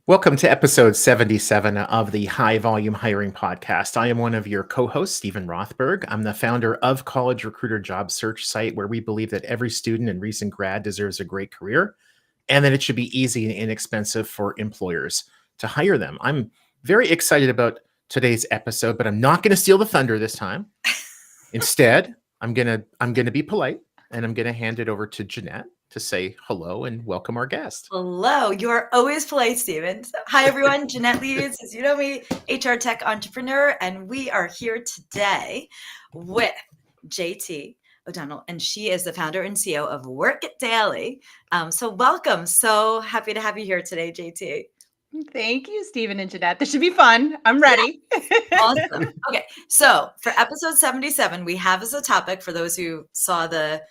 Welcome to episode 77 of the High Volume Hiring Podcast. I am one of your co-hosts, Stephen Rothberg. I'm the founder of College Recruiter Job Search Site, where we believe that every student and recent grad deserves a great career, and that it should be easy and inexpensive for employers to hire them. I'm very excited about today's episode, but I'm not going to steal the thunder this time. Instead, I'm gonna be polite, and I'm going to hand it over to Jeanette to say hello and welcome our guest. Hello, you're always polite, Stephen. Hi, everyone. Jeanette Leeds, as you know me, HR tech entrepreneur, and we are here today with JT O'Donnell, and she is the founder and CEO of Work It Daily. So welcome. So happy to have you here today, JT. Thank you, Stephen and Jeanette. This should be fun. I'm ready. Awesome. Okay, so for episode 77, we have as a topic, for those who saw the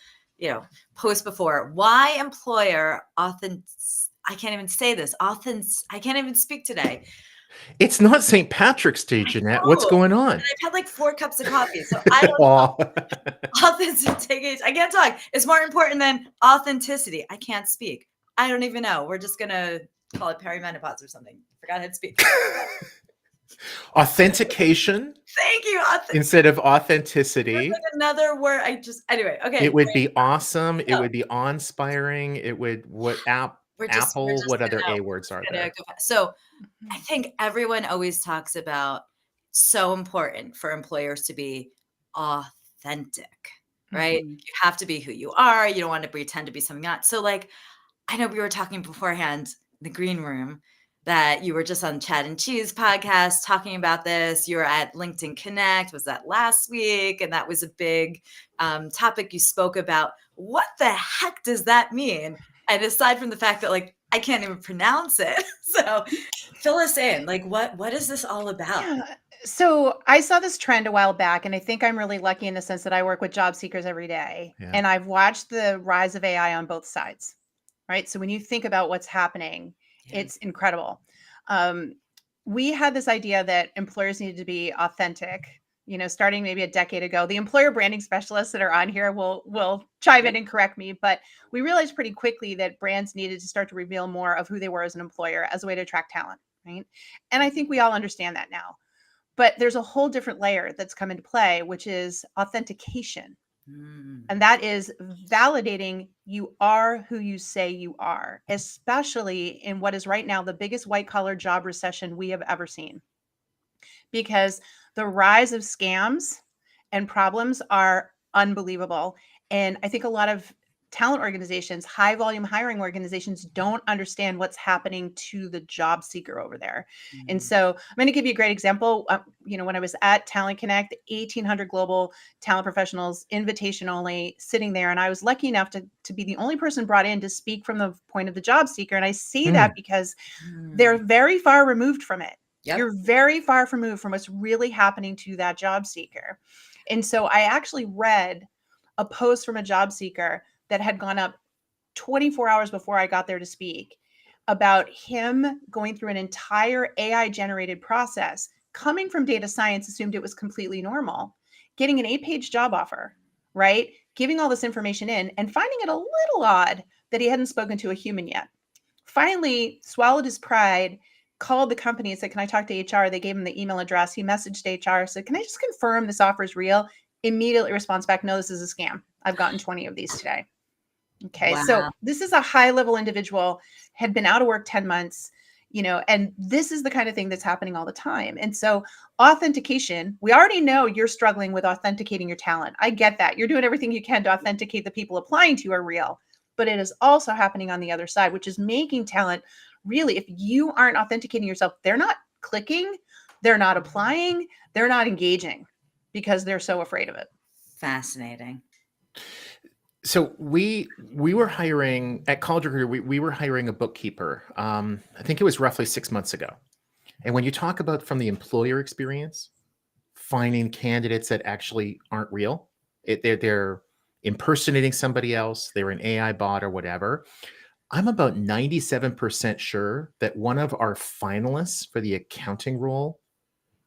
post before, why employer I can't even say this. I can't even speak today. It's not St. Patrick's Day, Jeanette. What's going on? And I've had like 4 cups of coffee, so I don't know. Authenticate. I can't talk. It's more important than authenticity. I can't speak. I don't even know. We're just gonna call it perimenopause or something. Forgot how to speak. Authentication. Thank you. Instead of authenticity. Like another word. Anyway. Okay. It would be awesome. It would be awe-inspiring. It would Apple. What other A words are there? So I think everyone always talks about so important for employers to be authentic, right? Mm-hmm. You have to be who you are. You don't want to pretend to be something not. So like, I know we were talking beforehand in the green room that you were just on Chad and Cheese podcast talking about this. You were at LinkedIn Connect. Was that last week? And that was a big topic you spoke about. What the heck does that mean? And aside from the fact that like, I can't even pronounce it. So fill us in, like, what is this all about? Yeah. So I saw this trend a while back, and I think I'm really lucky in the sense that I work with job seekers every day. Yeah. And I've watched the rise of AI on both sides, right? So when you think about what's happening, it's incredible. We had this idea that employers needed to be authentic, starting maybe a decade ago. The employer branding specialists that are on here will chime in and correct me, but we realized pretty quickly that brands needed to start to reveal more of who they were as an employer as a way to attract talent, right? And I think we all understand that now. But there's a whole different layer that's come into play, which is authentication. And that is validating you are who you say you are, especially in what is right now the biggest white-collar job recession we have ever seen. Because the rise of scams and problems are unbelievable. And I think a lot of talent organizations, high volume hiring organizations, don't understand what's happening to the job seeker over there. And so I'm going to give you a great example. When I was at Talent Connect, 1,800 global talent professionals, invitation only, sitting there. And I was lucky enough to be the only person brought in to speak from the point of the job seeker. And I say that because they're very far removed from it. Yep. You're very far removed from what's really happening to that job seeker. And so I actually read a post from a job seeker that had gone up 24 hours before I got there to speak about him going through an entire AI generated process, coming from data science, assumed it was completely normal, getting an 8-page job offer, right? Giving all this information in and finding it a little odd that he hadn't spoken to a human yet. Finally swallowed his pride, called the company and said, "Can I talk to HR?" They gave him the email address. He messaged HR, said, "Can I just confirm this offer is real?" Immediately responds back, "No, this is a scam. I've gotten 20 of these today." Okay. Wow. So this is a high level individual, had been out of work 10 months, and this is the kind of thing that's happening all the time. And so authentication, we already know you're struggling with authenticating your talent. I get that. You're doing everything you can to authenticate the people applying to you are real, but it is also happening on the other side, which is making talent really, if you aren't authenticating yourself, they're not clicking, they're not applying, they're not engaging because they're so afraid of it. Fascinating. So we were hiring at College Recruiter. We were hiring a bookkeeper. I think it was roughly 6 months ago. And when you talk about from the employer experience, finding candidates that actually aren't real, they're impersonating somebody else, they're an AI bot or whatever. I'm about 97% sure that one of our finalists for the accounting role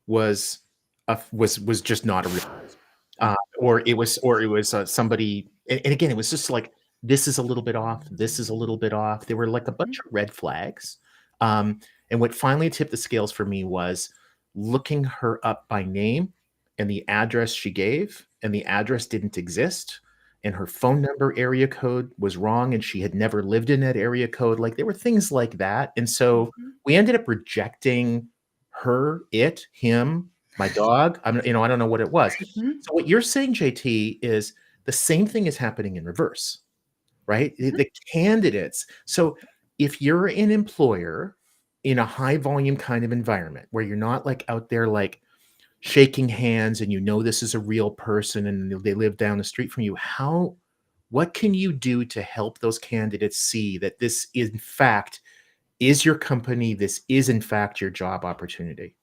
was just not a real, or it was somebody. And again, it was just like, this is a little bit off. This is a little bit off. There were like a bunch of red flags. And And what finally tipped the scales for me was looking her up by name and the address she gave, and the address didn't exist. And her phone number area code was wrong, and she had never lived in that area code. Like there were things like that. And so we ended up rejecting her, it, him, my dog. I don't know what it was. So what you're saying, JT, is the same thing is happening in reverse, right? The candidates. So if you're an employer in a high volume kind of environment where you're not like out there like shaking hands and this is a real person and they live down the street from you, what can you do to help those candidates see that this in fact is your company, this is in fact your job opportunity?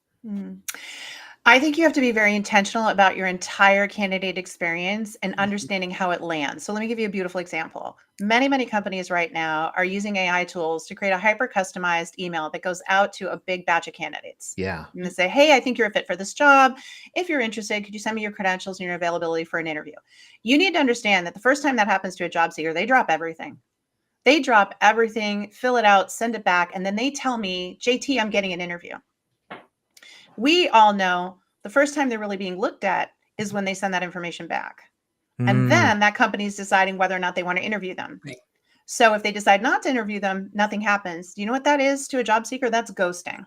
I think you have to be very intentional about your entire candidate experience and understanding how it lands. So let me give you a beautiful example. Many, many companies right now are using AI tools to create a hyper customized email that goes out to a big batch of candidates. Yeah. And they say, hey, I think you're a fit for this job. If you're interested, could you send me your credentials and your availability for an interview? You need to understand that the first time that happens to a job seeker, they drop everything. They drop everything, fill it out, send it back, and then they tell me, JT, I'm getting an interview. We all know the first time they're really being looked at is when they send that information back. And then that company's deciding whether or not they want to interview them. Right. So if they decide not to interview them, nothing happens. Do you know what that is to a job seeker? That's ghosting.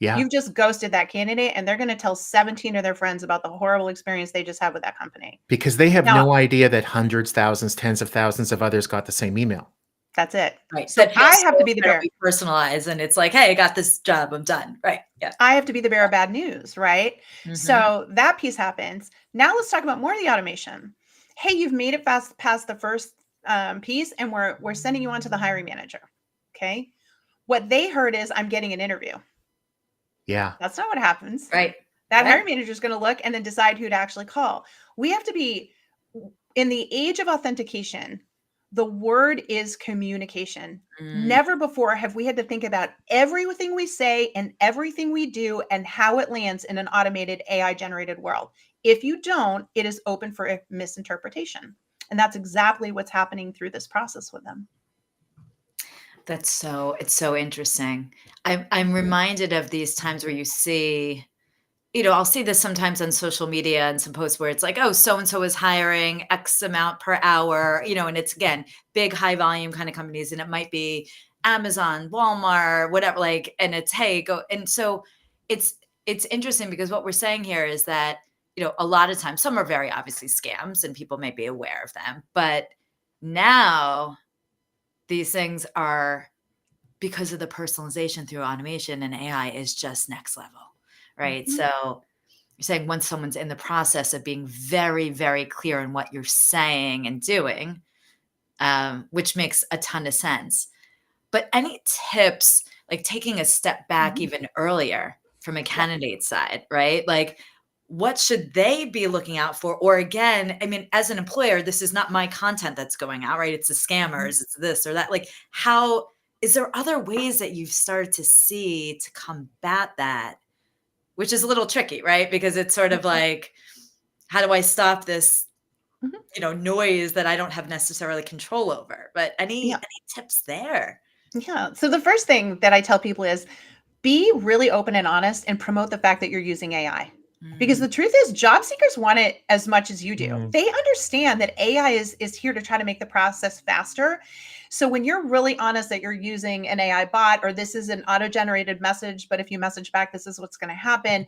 Yeah. You've just ghosted that candidate, and they're going to tell 17 of their friends about the horrible experience they just had with that company. Because they have no idea that hundreds, thousands, tens of thousands of others got the same email. That's it. Right. So I have to be the bearer. Personalized, and it's like, hey, I got this job. I'm done. Right. Yeah. I have to be the bearer of bad news. Right. So that piece happens. Now let's talk about more of the automation. Hey, you've made it past the first piece, and we're sending you on to the hiring manager. Okay. What they heard is I'm getting an interview. Yeah. That's not what happens. Right. That hiring manager is going to look and then decide who to actually call. We have to be in the age of authentication. The word is communication. Never before have we had to think about everything we say and everything we do and how it lands in an automated AI generated world. If you don't, it is open for misinterpretation. And that's exactly what's happening through this process with them. It's so interesting. I'm reminded of these times where you see, I'll see this sometimes on social media and some posts where it's like, oh, so-and-so is hiring X amount per hour, and it's again, big high volume kind of companies. And it might be Amazon, Walmart, whatever, and it's, hey, go. And so it's interesting because what we're saying here is that, a lot of times, some are very obviously scams and people may be aware of them, but now these things are, because of the personalization through automation and AI, is just next level, right? So you're saying once someone's in the process of being very, very clear in what you're saying and doing, which makes a ton of sense. But any tips, like taking a step back even earlier from a candidate side, right? Like, what should they be looking out for? Or again, I mean, as an employer, this is not my content that's going out, right? It's the scammers, it's this or that. Like, how is there other ways that you've started to see to combat that, which is a little tricky, right? Because it's sort of like, how do I stop this, noise that I don't have necessarily control over? But any tips there? Yeah. So the first thing that I tell people is be really open and honest and promote the fact that you're using AI. Because the truth is, job seekers want it as much as you do. They understand that AI is here to try to make the process faster. So when you're really honest that you're using an AI bot, or this is an auto-generated message, but if you message back, this is what's going to happen,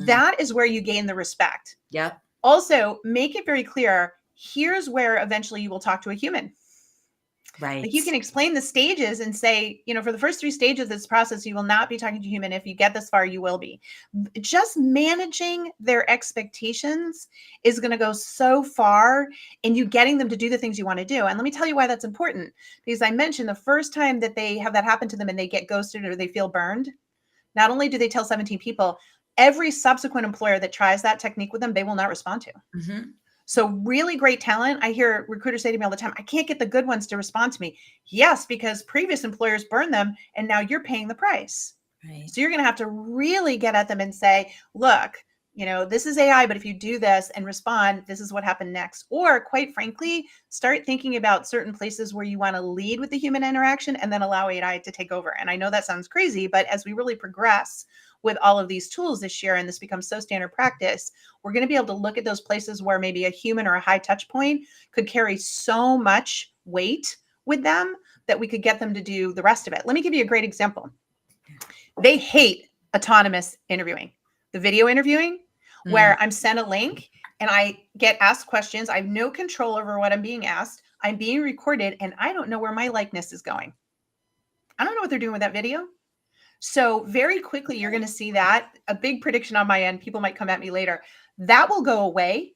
that is where you gain the respect. Yep. Also, make it very clear, here's where eventually you will talk to a human. Right. Like you can explain the stages and say, for the first 3 stages of this process, you will not be talking to a human. If you get this far, you will be. Just managing their expectations is going to go so far in you getting them to do the things you want to do. And let me tell you why that's important. Because I mentioned the first time that they have that happen to them and they get ghosted or they feel burned, not only do they tell 17 people, every subsequent employer that tries that technique with them, they will not respond to. So really great talent. I hear recruiters say to me all the time, I can't get the good ones to respond to me. Yes, because previous employers burned them and now you're paying the price. Right. So you're going to have to really get at them and say, look, this is AI, but if you do this and respond, this is what happened next. Or quite frankly, start thinking about certain places where you want to lead with the human interaction and then allow AI to take over. And I know that sounds crazy, but as we really progress with all of these tools this year, and this becomes so standard practice, we're going to be able to look at those places where maybe a human or a high touch point could carry so much weight with them that we could get them to do the rest of it. Let me give you a great example. They hate autonomous interviewing, the video interviewing, where I'm sent a link and I get asked questions. I have no control over what I'm being asked. I'm being recorded and I don't know where my likeness is going. I don't know what they're doing with that video. So very quickly, you're going to see that. A big prediction on my end, people might come at me later, that will go away.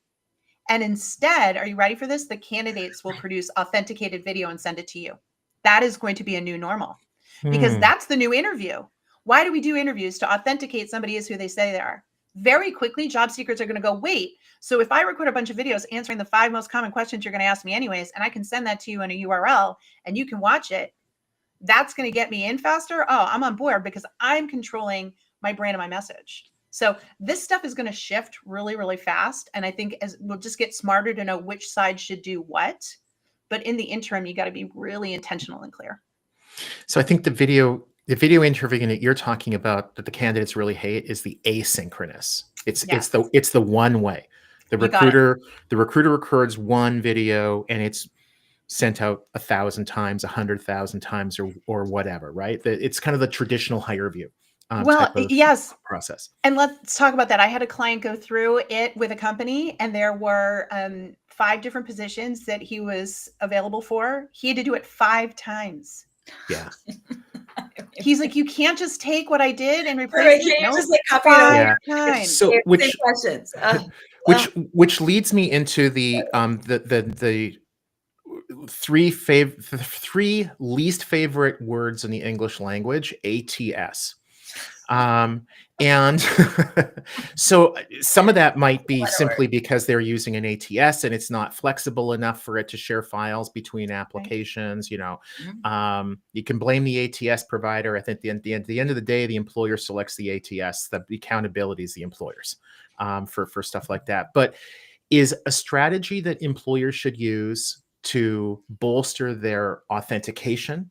And instead, are you ready for this? The candidates will produce authenticated video and send it to you. That is going to be a new normal because that's the new interview. Why do we do interviews? To authenticate somebody is who they say they are. Very quickly, job seekers are going to go, wait, so if I record a bunch of videos answering the 5 most common questions you're going to ask me anyways, and I can send that to you in a URL and you can watch it, that's going to get me in faster. Oh, I'm on board because I'm controlling my brand and my message. So this stuff is going to shift really, really fast. And I think as we'll just get smarter to know which side should do what. But in the interim, you got to be really intentional and clear. So I think the video interviewing that you're talking about that the candidates really hate is the asynchronous. It's the one way. The recruiter records one video and it's sent out 1,000 times, 100,000 times, or whatever, right? It's kind of the traditional hire view. Yes. Process. And let's talk about that. I had a client go through it with a company, and there were 5 different positions that he was available for. He had to do it 5 times. Yeah. He's like, you can't just take what I did and replace it. No, No, just like copy 5 times. So questions. which leads me into the 3 least favorite words in the English language, ATS. And so some of that might be simply because they're using an ATS and it's not flexible enough for it to share files between applications. You can blame the ATS provider. I think at the end of the day, the employer selects the ATS. The accountability is the employers for stuff like that. But is a strategy that employers should use to bolster their authentication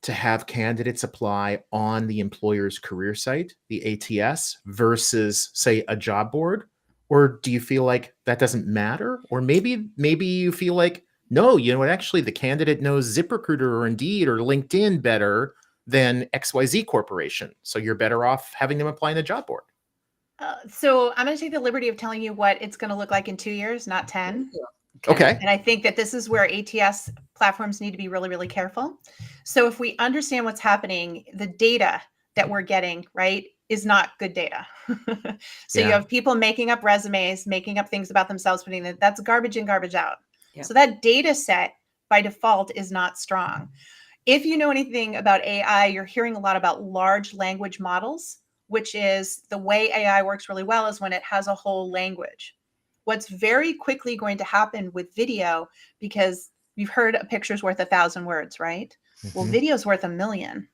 to have candidates apply on the employer's career site, the ATS, versus, say, a job board? Or do you feel like that doesn't matter? Or maybe you feel like, no, you know what, actually the candidate knows ZipRecruiter or Indeed or LinkedIn better than XYZ Corporation. So you're better off having them apply in a job board. So I'm going to take the liberty of telling you what it's going to look like in 2 years, not 10. Okay. And I think that this is where ATS platforms need to be really, really careful. So if we understand what's happening, the data that we're getting, right, is not good data. You have people making up resumes, making up things about themselves, putting that's garbage in, garbage out. Yeah. So that data set by default is not strong. If you know anything about AI, you're hearing a lot about large language models, which is the way AI works really well is when it has a whole language. What's very quickly going to happen with video, because you've heard a picture's worth 1,000 words, right? Mm-hmm. Well, video's worth 1,000,000.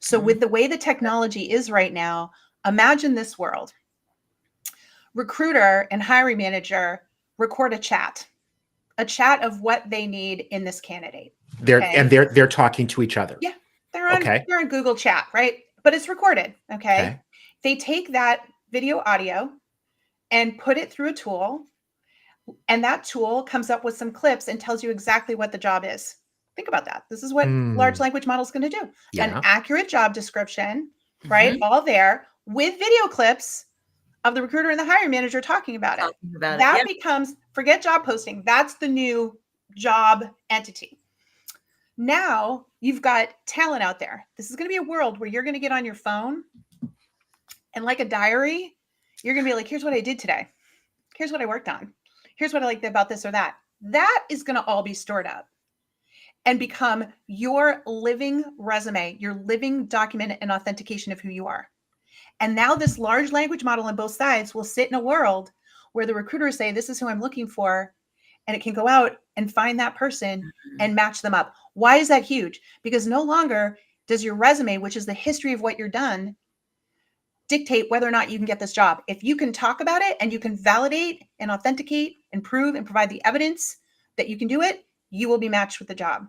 So with the way the technology is right now, imagine this world. Recruiter and hiring manager record a chat of what they need in this candidate. They're talking to each other. Yeah, they're on Google Chat, right? But it's recorded. Okay. They take that video audio and put it through a tool, and that tool comes up with some clips and tells you exactly what the job is. Think about that. This is what large language model is going to do. Yeah. An accurate job description, right? All there with video clips of the recruiter and the hiring manager talking about it. That becomes, forget job posting. That's the new job entity. Now you've got talent out there. This is going to be a world where you're going to get on your phone and like a diary, you're going to be like, here's what I did today. Here's what I worked on. Here's what I liked about this or that. That is going to all be stored up and become your living resume, your living document and authentication of who you are. And now this large language model on both sides will sit in a world where the recruiters say, this is who I'm looking for. And it can go out and find that person and match them up. Why is that huge? Because no longer does your resume, which is the history of what you're done, dictate whether or not you can get this job. If you can talk about it and you can validate and authenticate and prove and provide the evidence that you can do it, you will be matched with the job.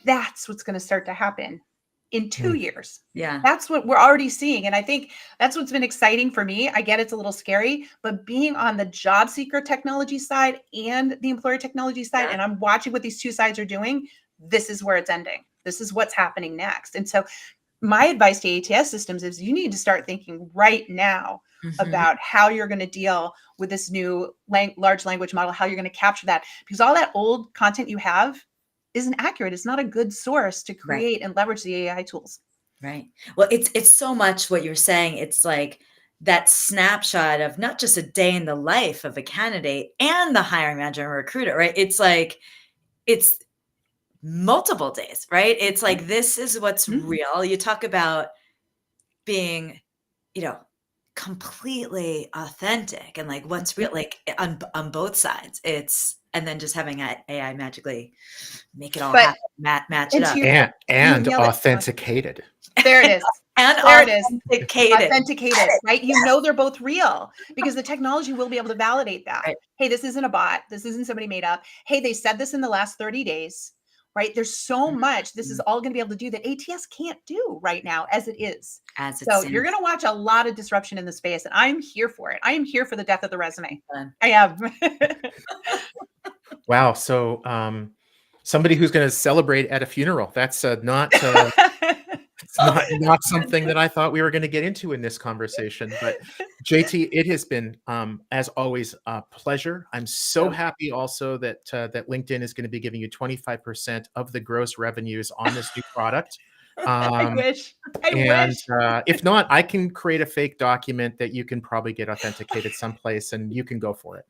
That's what's going to start to happen in 2 years. Yeah. That's what we're already seeing. And I think that's what's been exciting for me. I get it's a little scary, but being on the job seeker technology side and the employer technology side, Yeah. and I'm watching what these two sides are doing, this is where it's ending. This is what's happening next. And so my advice to ATS systems is you need to start thinking right now about how you're going to deal with this new large language model, how you're going to capture that, because all that old content you have isn't accurate. It's not a good source to create and leverage the AI tools. Right. Well, it's so much what you're saying. It's like that snapshot of not just a day in the life of a candidate and the hiring manager and recruiter, right? It's like, it's multiple days, right? It's like, this is what's real. You talk about being, completely authentic and like what's real, like on both sides. And then just having AI magically make it all happen, match it up. And authenticated. There it is. And there it is. Authenticated. Authenticated, right? They're both real because the technology will be able to validate that. Right. Hey, this isn't a bot. This isn't somebody made up. Hey, they said this in the last 30 days, right? There's so much this is all going to be able to do that ATS can't do right now as it is. So you're going to watch a lot of disruption in the space, and I'm here for it. I am here for the death of the resume. I am. Wow. So somebody who's going to celebrate at a funeral. That's not something that I thought we were going to get into in this conversation. But JT, it has been, as always, a pleasure. I'm so happy also that that LinkedIn is going to be giving you 25% of the gross revenues on this new product. I wish. If not, I can create a fake document that you can probably get authenticated someplace, and you can go for it.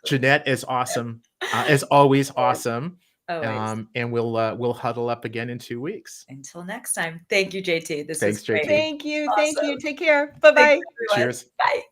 Jeanette is awesome, as always, awesome. And we'll huddle up again in 2 weeks. Until next time. Thank you, JT. Thanks, JT. Thank you. Awesome. Thank you. Take care. Bye-bye. Cheers. Bye.